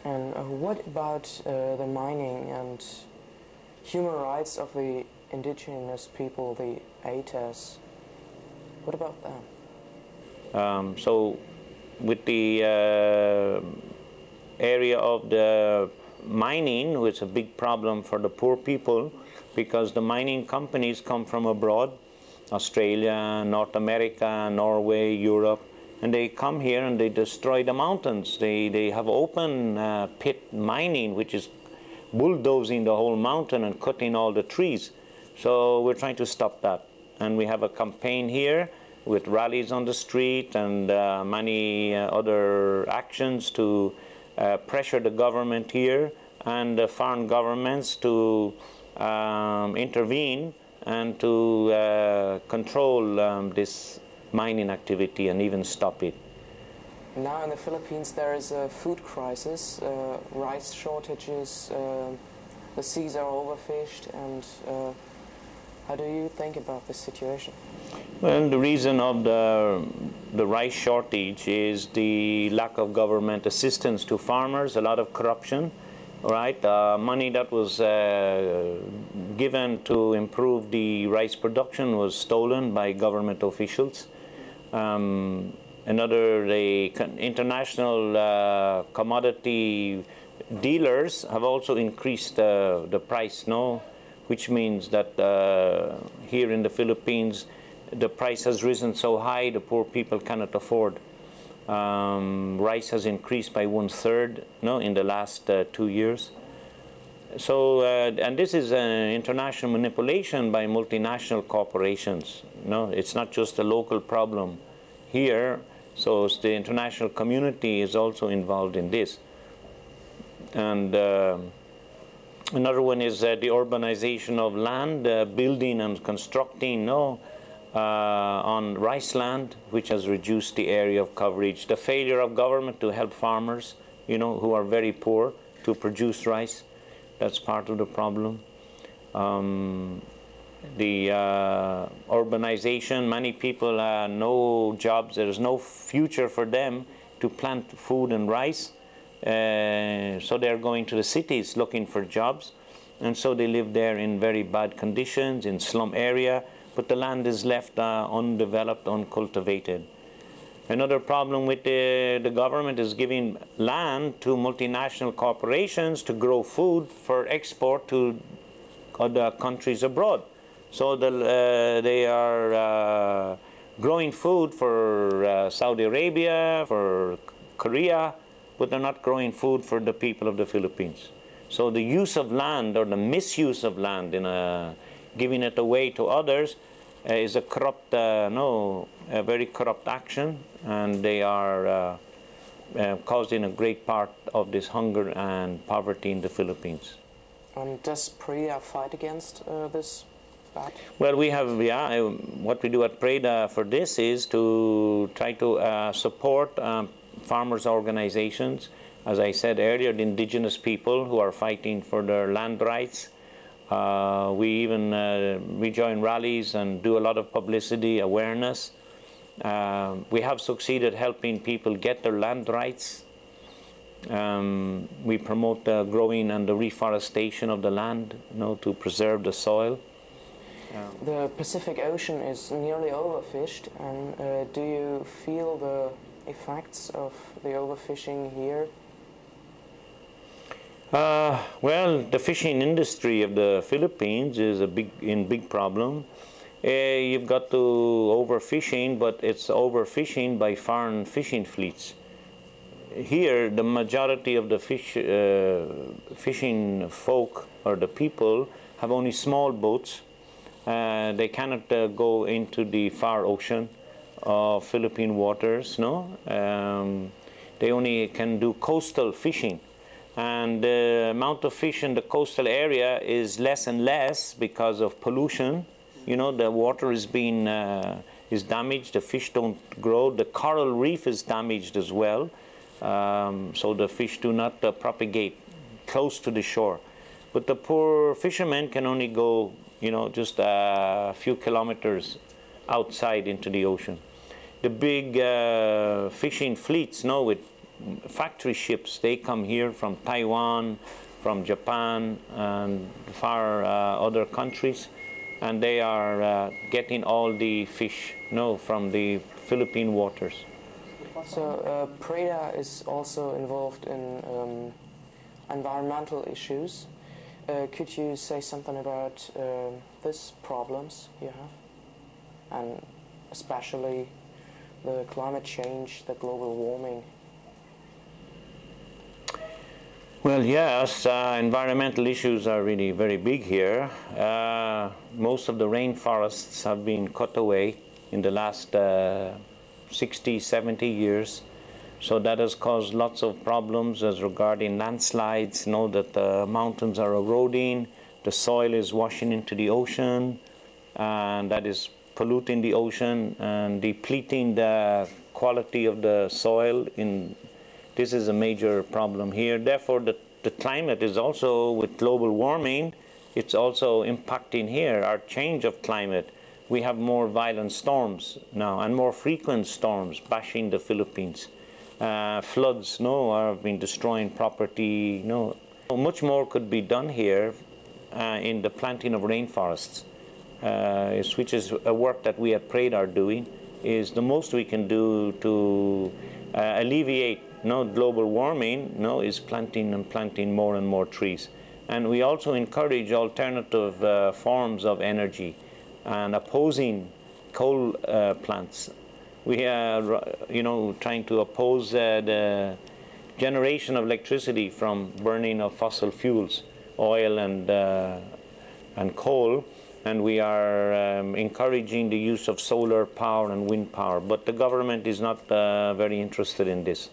And what about the mining and human rights of the indigenous people, the etches? What about them? So with the area of the mining, which is a big problem for the poor people, because the mining companies come from abroad, Australia, North America, Norway, Europe, and they come here and they destroy the mountains. They have open pit mining, which is bulldozing the whole mountain and cutting all the trees. So we're trying to stop that. And we have a campaign here with rallies on the street and many other actions to pressure the government here and the foreign governments to intervene and to control this mining activity and even stop it. Now in the Philippines there is a food crisis, rice shortages, the seas are overfished, and how do you think about this situation? Well, the reason of the rice shortage is the lack of government assistance to farmers, a lot of corruption, right? Money that was given to improve the rice production was stolen by government officials. The international commodity dealers have also increased the price, which means that here in the Philippines the price has risen so high the poor people cannot afford. Rice has increased by 1/3 in the last 2 years. So, and this is an international manipulation by multinational corporations. It's not just a local problem here, so the international community is also involved in this. And another one is the urbanization of land, building and constructing on rice land, which has reduced the area of coverage. The failure of government to help farmers, who are very poor, to produce rice. That's part of the problem. The urbanization, many people no jobs, there is no future for them to plant food and rice. So they're going to the cities looking for jobs. And so they live there in very bad conditions, in slum area, but the land is left undeveloped, uncultivated. Another problem with the government is giving land to multinational corporations to grow food for export to other countries abroad. So they are growing food for Saudi Arabia, for Korea, but they're not growing food for the people of the Philippines. So the use of land, or the misuse of land, in giving it away to others, is a corrupt, a very corrupt action, and they are causing a great part of this hunger and poverty in the Philippines. Does PREA fight against this bad? Well, we have, what we do at PREA for this is to try to support farmers' organizations. As I said earlier, the indigenous people who are fighting for their land rights. We join rallies and do a lot of publicity, awareness. We have succeeded helping people get their land rights. We promote the growing and the reforestation of the land, to preserve the soil. The Pacific Ocean is nearly overfished, and do you feel the effects of the overfishing here? Well, the fishing industry of the Philippines is a big problem. You've got to overfishing, but it's overfishing by foreign fishing fleets. Here, the majority of the fishing folk, or the people, have only small boats. They cannot go into the far ocean of Philippine waters. They only can do coastal fishing. And the amount of fish in the coastal area is less and less because of pollution. The water is being is damaged. The fish don't grow. The coral reef is damaged as well. So the fish do not propagate close to the shore. But the poor fishermen can only go, just a few kilometers outside into the ocean. The big fishing fleets, with factory ships, they come here from Taiwan, from Japan, and far other countries, and they are getting all the fish, from the Philippine waters. So Preda is also involved in environmental issues. Could you say something about these problems you have, and especially the climate change, the global warming? Well, yes, environmental issues are really very big here. Most of the rainforests have been cut away in the last 60, 70 years. So that has caused lots of problems as regarding landslides, that the mountains are eroding, the soil is washing into the ocean, and that is polluting the ocean and depleting the quality of the soil. This is a major problem here. Therefore, the climate is also, with global warming, it's also impacting here, our change of climate. We have more violent storms now and more frequent storms bashing the Philippines. Floods have been destroying property. Much more could be done here in the planting of rainforests, which is a work that we at Projekt are doing. Is the most we can do to alleviate global warming. Is planting more and more trees, and we also encourage alternative forms of energy and opposing coal plants. We are, trying to oppose the generation of electricity from burning of fossil fuels, oil and coal, and we are encouraging the use of solar power and wind power. But the government is not very interested in this.